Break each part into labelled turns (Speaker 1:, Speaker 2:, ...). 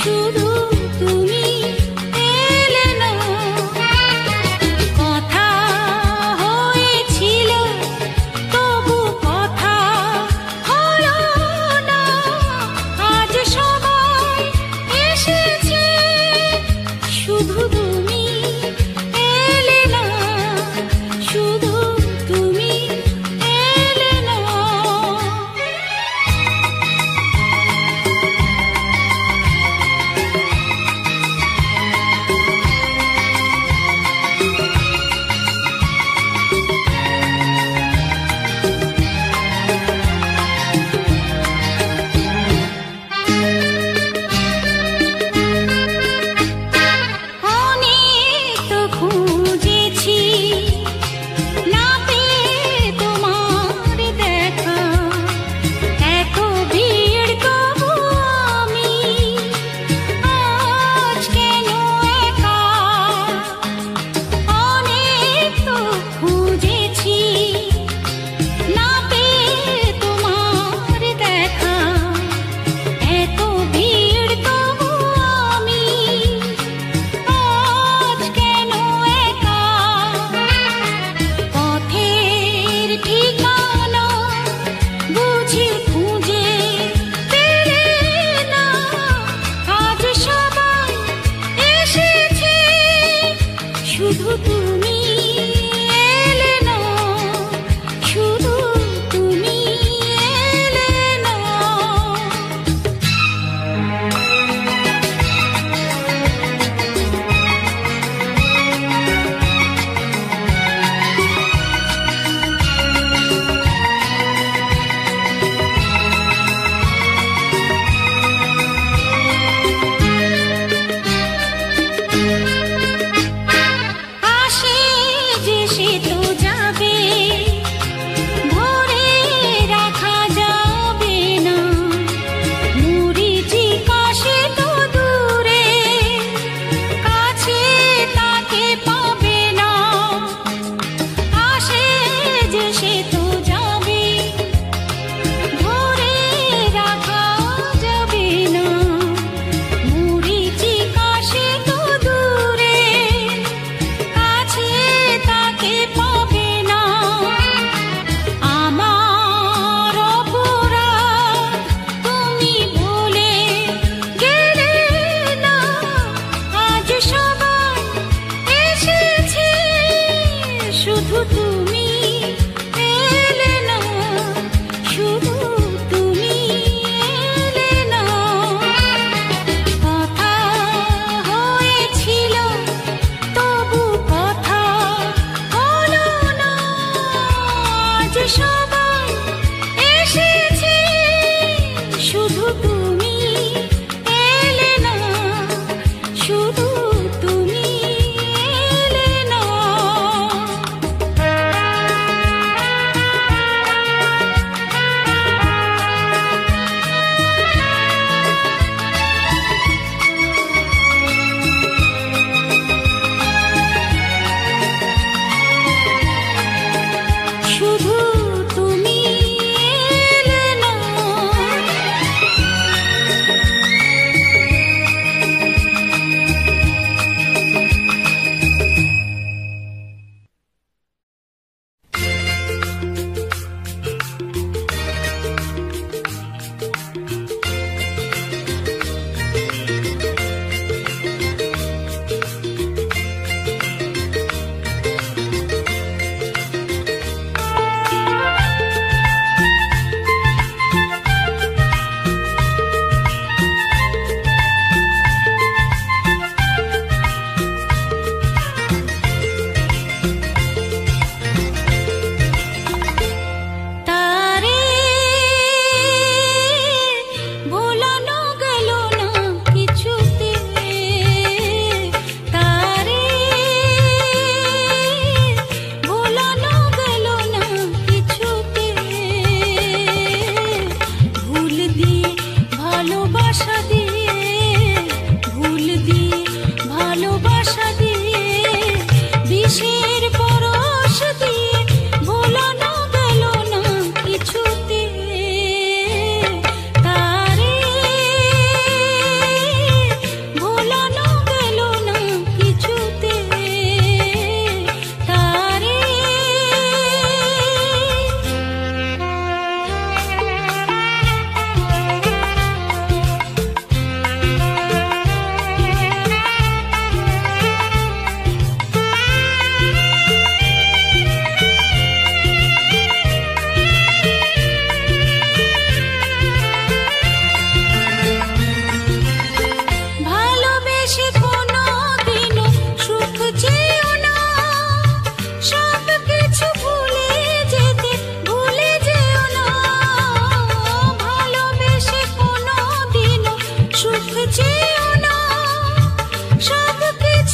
Speaker 1: শুধু তুমি এলে না। কথা হয়েছিল তবু কথা হলো না। আজ সময় এসেছে, শুধু তুমি এলে না, শুধু তুমি এলে না।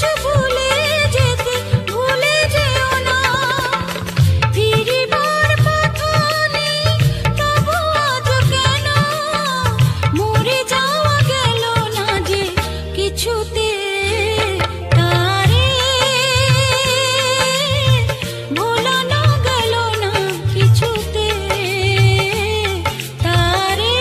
Speaker 1: কিছু ভুলে যেতে ভুলে যেও না ফিরিবার পথ নেই তবু আজ কেন মরে যাওয়া গেল না যে কিছুতে তারে ভোলানো গেল না কিছুতে তারে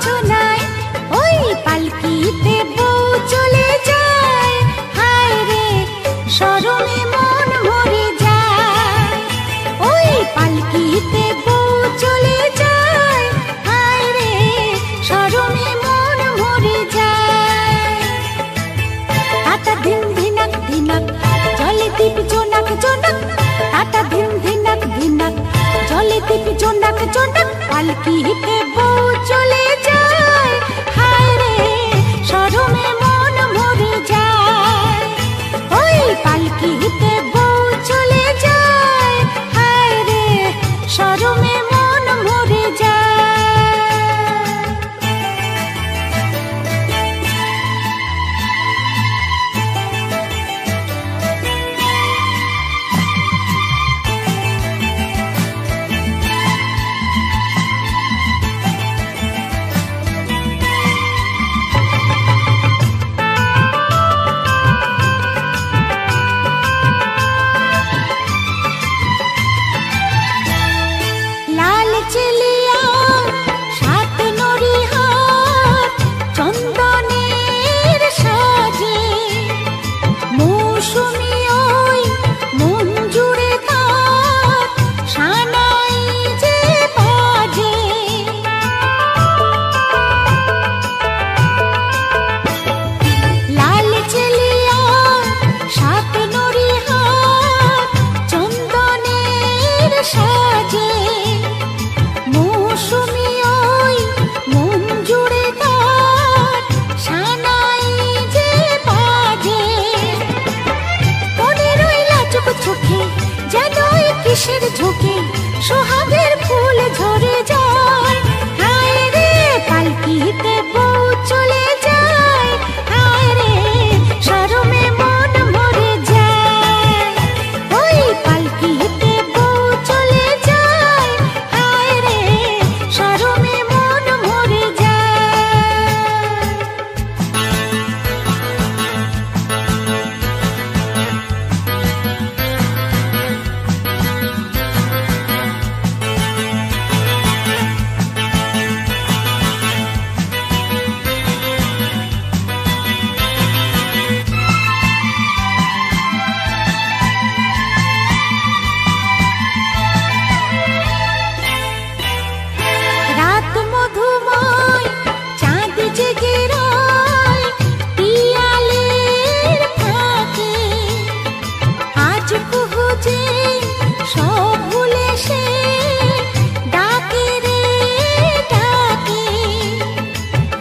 Speaker 1: শোনায়, ওই পালকিতে বউ চলে যায়, হায় রে শরমে মন মরে যায়। ওই পালকিতে বউ চলে যায়, হায় রে শরমে মন মরে যায়। টাটা ধিন ধিনাক ধিনাক জলে দীপ জোনাক জোনাক, টাটা ধিন ধিনাক ধিনাক জলে দীপ জোনাক জোনাক, পালকিতে বউ চলে যায়, হায় রে শরমে মন মরে যায়। ওই পালকিতে বউ চলে যায়, হায় রে শরমে মন মরে যায়। লাল চেলিয়া সাত নরিহার চন্দনের সাজে, মৌসুমী ওই মন জুড়ে তার সানাই যে বাজে। লাল চেলিয়া সাত নরিহার চন্দনের সাজে, মৌসুমী ওই মন জুড়ে তার সানাই যে বাজে। মনে রইলা চোখ চোখে যেন কিসের ঝোঁকে সোহাগের ফুল ঝরে যায়, হায় রে পালকিতে বউ চলে যায়, হায় রে শরমে মন মরে যায়। ওই পালকিতে বউ চলে যায়, হায় রে শরমে মন মরে যায়। রাত মধুময় চাঁদ জেগে রয় পিয়ালের ফাঁকে, আজ কুহু যে সব ভুলে সে ডাকে রে ডাকে।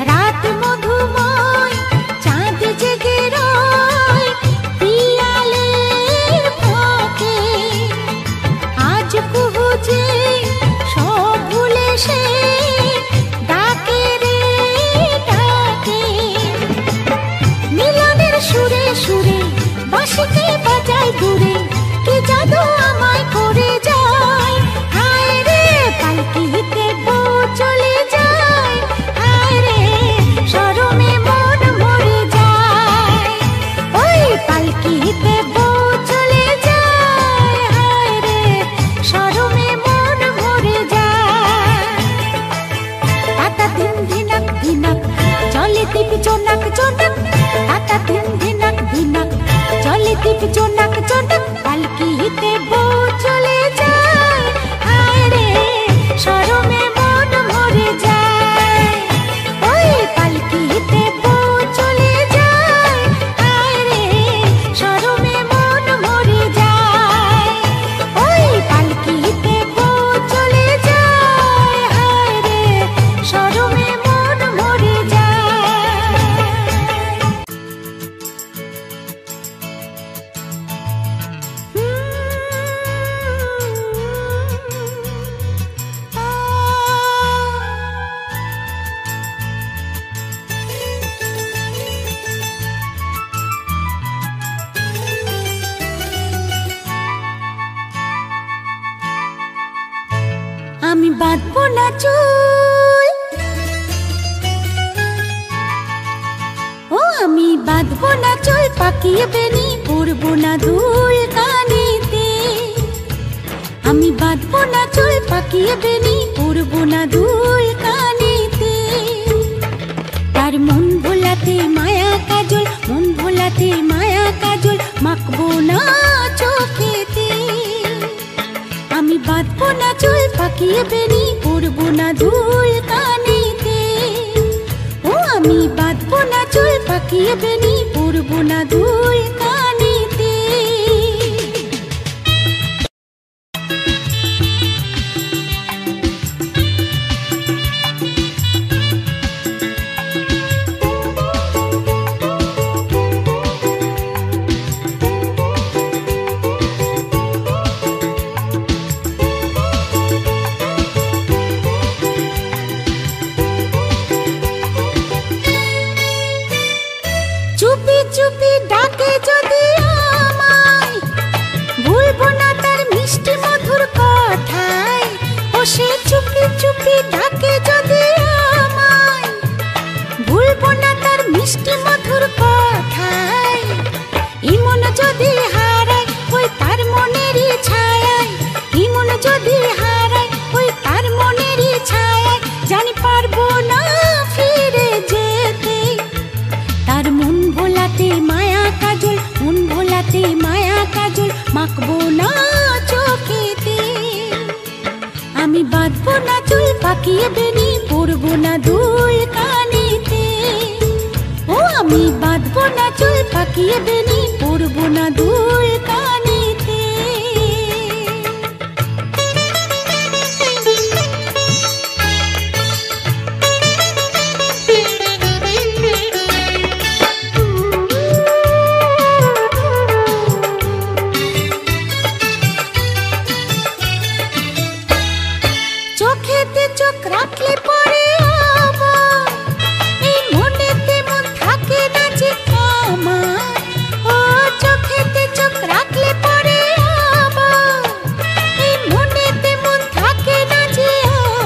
Speaker 1: রাত মধুময় চাঁদ জেগে রয় পিয়ালের ফাঁকে, আজ কুহু যে সব ভুলে সে ডাকে রে ডাকে। মিলনের সুরে সুরে বাঁশিকে বাজায় দূরে, কি জাদু আমায় করে যায়, হায় রে পালকিতে বউ চলে যায়, হায় রে শরমে মন মরে যায়। ওই পালকিতে বউ চলে যায়, হায় রে শরমে মন মরে যায়। টাটা ধিন ধিনাক ধিনাক জলে দীপ জোনাক জোনাক, টাটা ধিন ধিনাক ধিনাক জলে দীপ জোনাক জোনাক, পালকিতে বউ চলে যায়, হায় রে শরমে মন মরে যায়। ওই পালকিতে বউ চলে যায়, হায় রে শরমে মন মরে যায়। ওই পালকিতে বউ চলে যায়, হায় রে শরমে মন মরে যায়। আমি বাঁধবো না চুল, ও আমি বাঁধবো না চুল, পাকিয়ে বেনি পরবো না ধুল কানিতে। আমি বাঁধবো না চুল, পাকিয়ে বেনি পরবো না ধুল কানিতে। কাজল মন ভোলাতে মায়া কাজল মাখবো না চোখেতে। আমি বাঁধবো না চুল পাকিয়ে বেনি পরবো না দুল কানেতে। ও আমি বাঁধবো না চুল পাকিয়ে বেনি পরবো না দুল কানেতে। চুপি চুপি ডাকে যদি আমায়, ভুলবো না তার মিষ্টি মধুর কথায়। ও সে চুপি চুপি ডাকে যদি আমায়, ভুলবো না তার মিষ্টি মধুর কথায়। ইমন যদি হারায় ওই তার মনেরই ছায়ায়, ইমন যদি হারায় ওই তার মনেরই ছায়ায়। জানি পারবো না ফিরে যেতে, তার মন ভোলাতে মায়া কাজল মন ভোলাতে মায়া কাজল মাখবো না চোখেতে। আমি বাঁধবো না চুল পাকিয়ে বেনি পরবো না দুল কানেতে। ও আমি বাঁধবো না চুল পাকিয়ে বেনি পরবো না দুল কানেতে। চোখেতে চোখ রাখলে পরে আবার এই মনেতে মন থাকে না যে আমার। ও চোখেতে চোখ রাখলে পরে আবার এই মনেতে মন থাকে না যে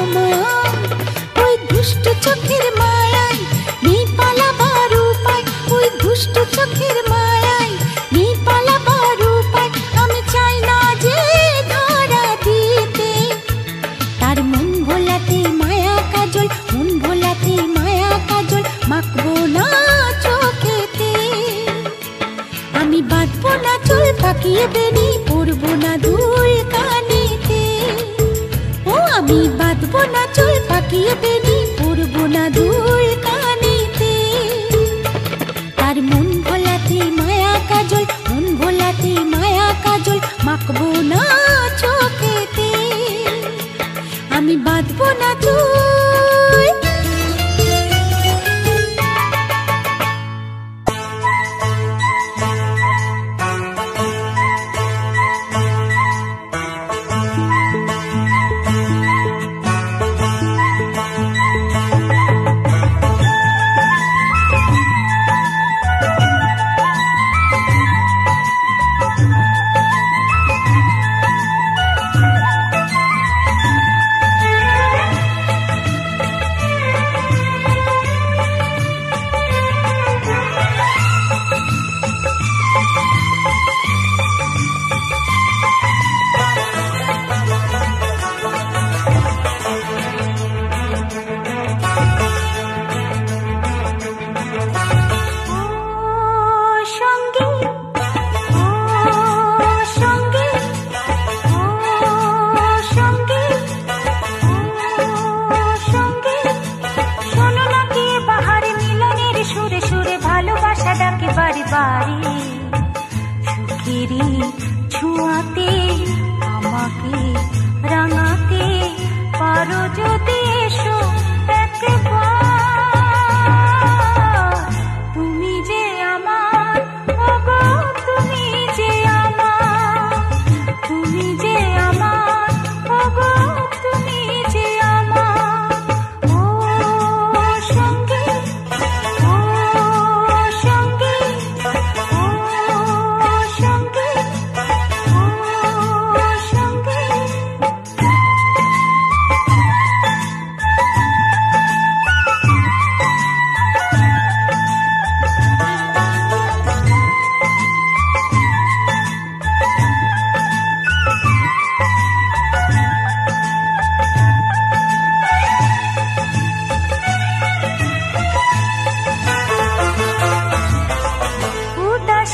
Speaker 1: আমার। ওই দুষ্ট চোখের মায়ায় নেই পালাবার উপায়, ওই দুষ্ট চোখের মায়ায় নেই পালাবার উপায়। আমি চাই না যে ধরা দিতে, তার মন ভোলাতে মায়া কাজল মন ভোলাতে মায়া কাজল মাখবো না চোখেতে। আমি বাঁধবো না চুল পাকিয়ে বেনি পরবো না দুল কানেতে। ও আমি বাঁধবো না চুল পাকিয়ে বেনি পরবো না দুল কানেতে। তার মন ভোলাতে মায়া কাজল মন ভোলাতে মায়া কাজল মাখবো না চোখেতে। আমি বাঁধবো না চুল।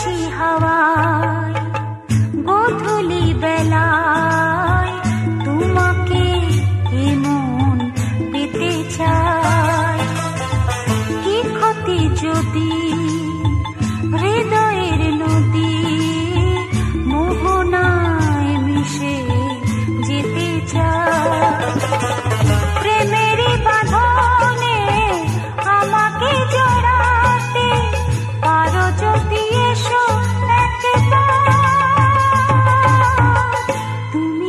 Speaker 1: বাতাসি হাওয়ায় গোধূলি বেলায় তোমাকে এমন পেতে চায়। কি ক্ষতি যদি হৃদয়ের নদী মোহনায় মিশে যেতে চায়। প্রেমেরই বাঁধনে আমাকে জড়াতে পারো যদি এসো একবার। তুমি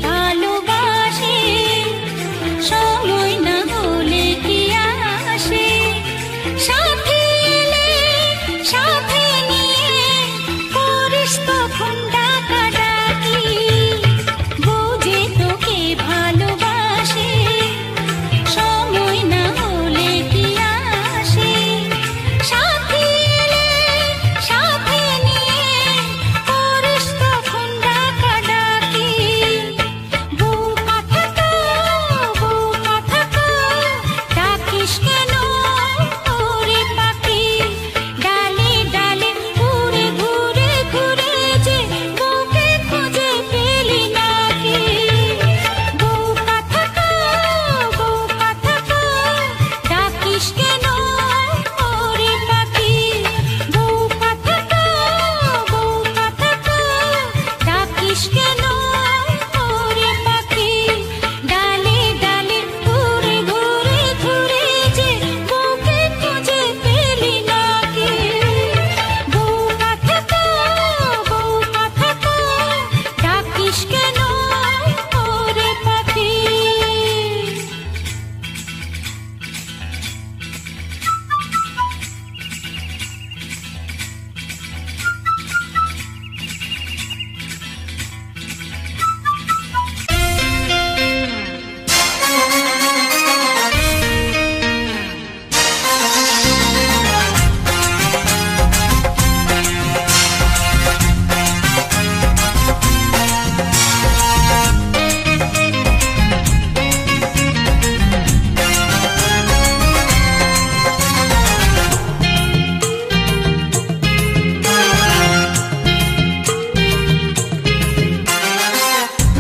Speaker 1: ভালোবাসে সময় না হলে কি আসে সাথে এলে সাথে নিয়ে করিস তখন ডাকাডাকি বুঝে তোকে ভালোবাসে সময় না হলে কি আসে সাথে এলে সাথে নিয়ে করিস তখন ডাকাডাকি বউ কথা ডাকিস কেন ওরে পাখি ডালে ডালে ঘুরে ঘুরে ঘুরে যে বউকে খুঁজে পেলি নাকি বউ কথা ডাকিস কেন ওরে পাখি বউ কথা ডাকিস কেন ওরে পাখি ডালে ডালে ঘুরে ঘুরে ঘুরে যে বউকে খুঁজে পেলি নাকি বউ কথা ডাকিস কেন ওরে পাখি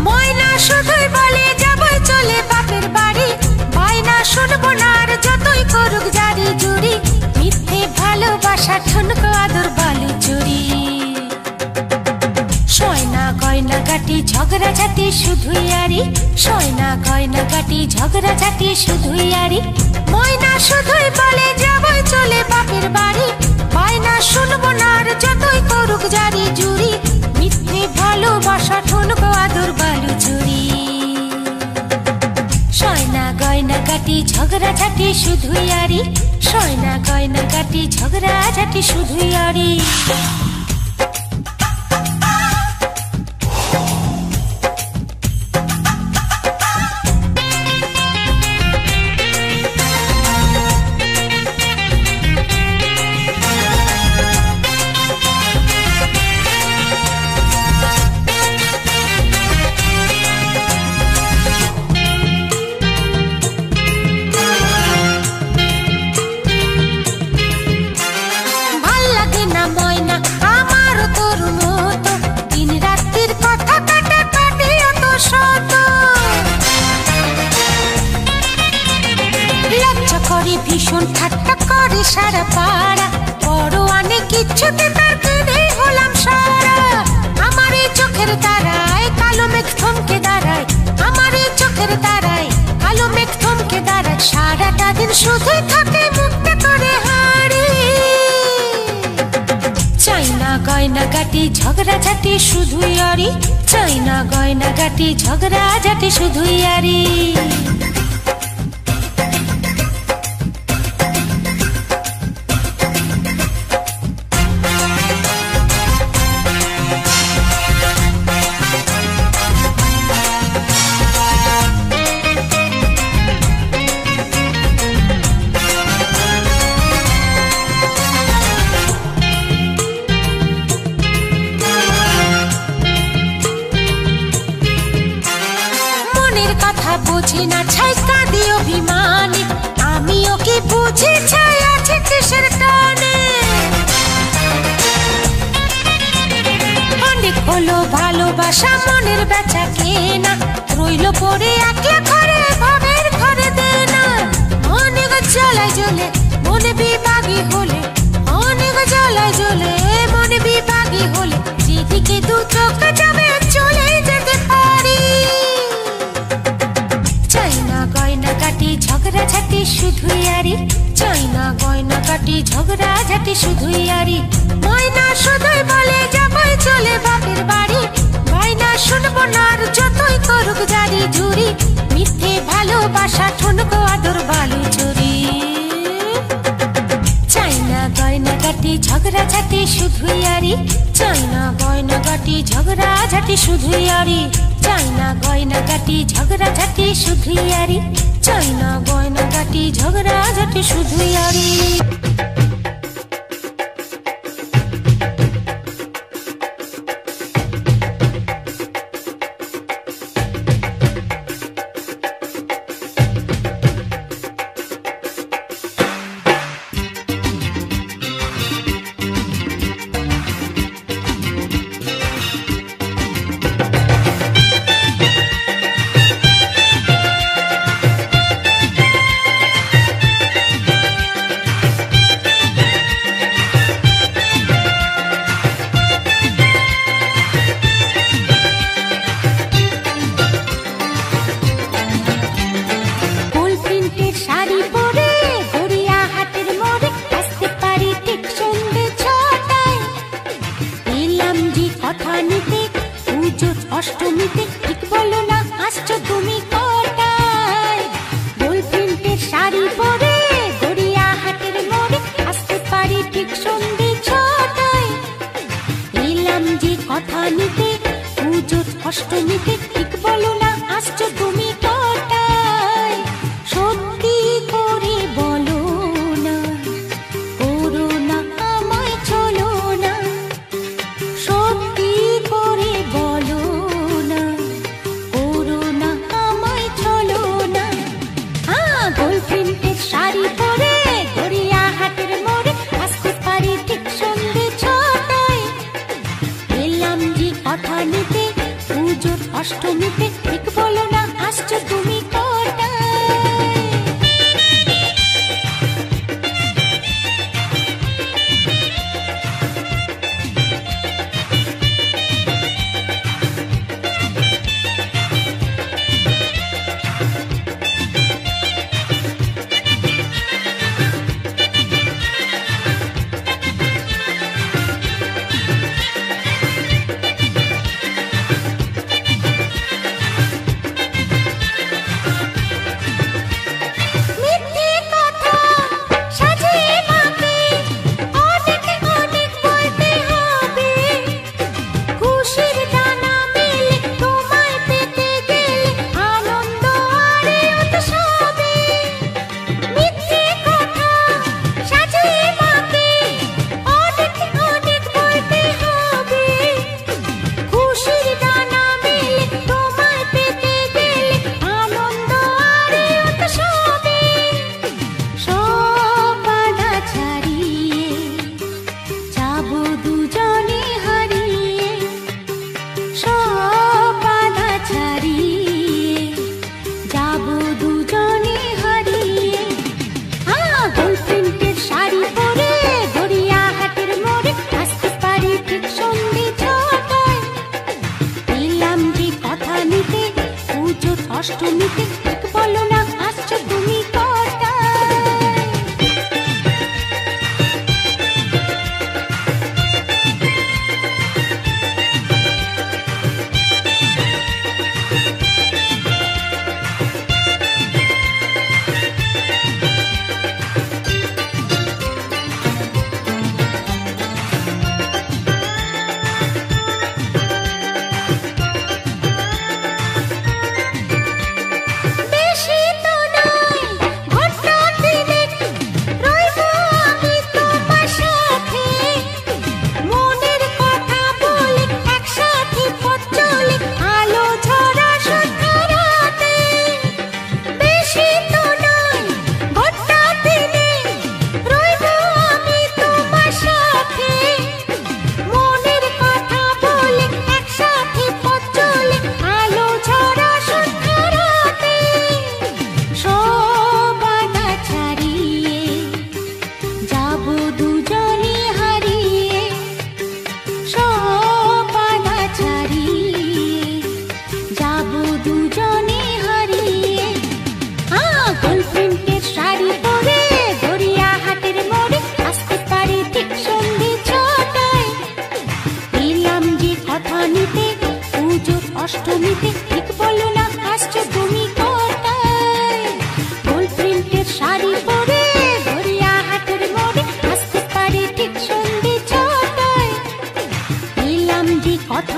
Speaker 1: ময়না শুধুই বলে যাবই চলে বাপের বাড়ি বায়না শুনবো না আর যতই করুক জারি জুরি মিথ্যে ভালোবাসা ঠুনকো আদর বালু চুরি সয়না গয়না গাটি ঝগড়া ঝাঁটি শুধুই আরি সয়না গয়না গাটি ঝগড়া ঝাঁটি শুধুই আরি ময়না শুধুই বলে যাবই চলে বাপের বাড়ি বায়না শুনবো না আর যতই করুক জারি জুরি মিথ্যে ভালোবাসা ঠুনকো আদর বালু চুরি সয়না গয়না গাটি ঝগড়া ঝাঁটি শুধুই আরি সয়না গয়না গাটি ঝগড়া ঝাঁটি শুধুই আরি ভাল লাগে না ময়না আমারও তোর মতো দিন রাত্রির কথা কাটে কাটে অত শত লজ্জা করে ভীষণ ঠাট্টা করে সারা পাড়া বড় অনেক কিছুতে তার কেঁদে হলাম সারা আমার এই চোখের তারায় কালো মেঘ থমকে দাঁড়ায় আমার এই চোখের তারায় কালো মেঘ থমকে দাঁড়ায় সারাটা দিন শুধুই থাকে মুক্ত করে হাড়ি চাইনা গয়না গাটি ঝগড়া ঝাঁটি শুধুই আরি চাইনা গয়না গাটি ঝগড়া ঝাঁটি শুধুই আরি মনের কথা বুঝি না ছাই কাঁদি অভিমানী আমিও কি বুঝি ছাই আছে কিসের টানে অনেক হলো ভালোবাসা মনের বেচা কেনা রইল পড়ে একলা ঘরে ভাবের ঘরে দেনা অনেক জ্বালায় জ্বলে মনে বিভাগী হলে অনেক জ্বালায় জ্বলে মনে বিভাগী হলে যেদিকে দু চোখ যাবে চলে যেতে পারি চাইনা গয়না কাটি ঝগড়া ঝাঁটি শুধুই আরি চাইনা গয়না কাটি ঝগড়া ঝাঁটি শুধুই আরি ময়না শুধুই বলে যাবই চলে বাপের বাড়ি বায়না শুনবো না আর যতই করুক জারি জুরি, মিথ্যে ভালোবাসা ঠুনকো আদর বালু চুরি। চাই না গয়না গাটি ঝগড়া ঝাঁটি শুধুই আরি, চাই না গয়না গাটি ঝগড়া ঝাঁটি শুধুই আরি, চাই না গয়না গাটি ঝগড়া ঝাঁটি শুধুই আরি, চাই না গয়না গাটি ঝগড়া ঝাঁটি শুধুই আরি। অষ্টমীতে ঠিক বলো না আসছো তুমি কটায়, গোল প্রিন্টের শাড়ি পরে গড়িয়াহাটের মোড়ে আসতে পারি ঠিক সন্ধ্যে ছটায়। এলাম যে কথা নিতে পুজোর অষ্টমীতে ঠিক বলো না আসছো তুমি কটায়, সত্যি করে বলো না করো না আমায় চলো না, সত্যি করে বলো শাড়ি পরে গড়িয়াহাটের মোড়ে আসতে পারি ঠিক সন্ধ্যে ছটায়। এলাম যে কথা নিতে পুজোর অষ্টমীতে ঠিক বলো না আসছো তুমি কটায়। অষ্টমীতে ঠিক বলো না আসছো তুমি কটায়।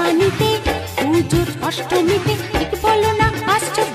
Speaker 1: ভবানীতে পুজোর অষ্টমীতে ঠিক বলো না আসছো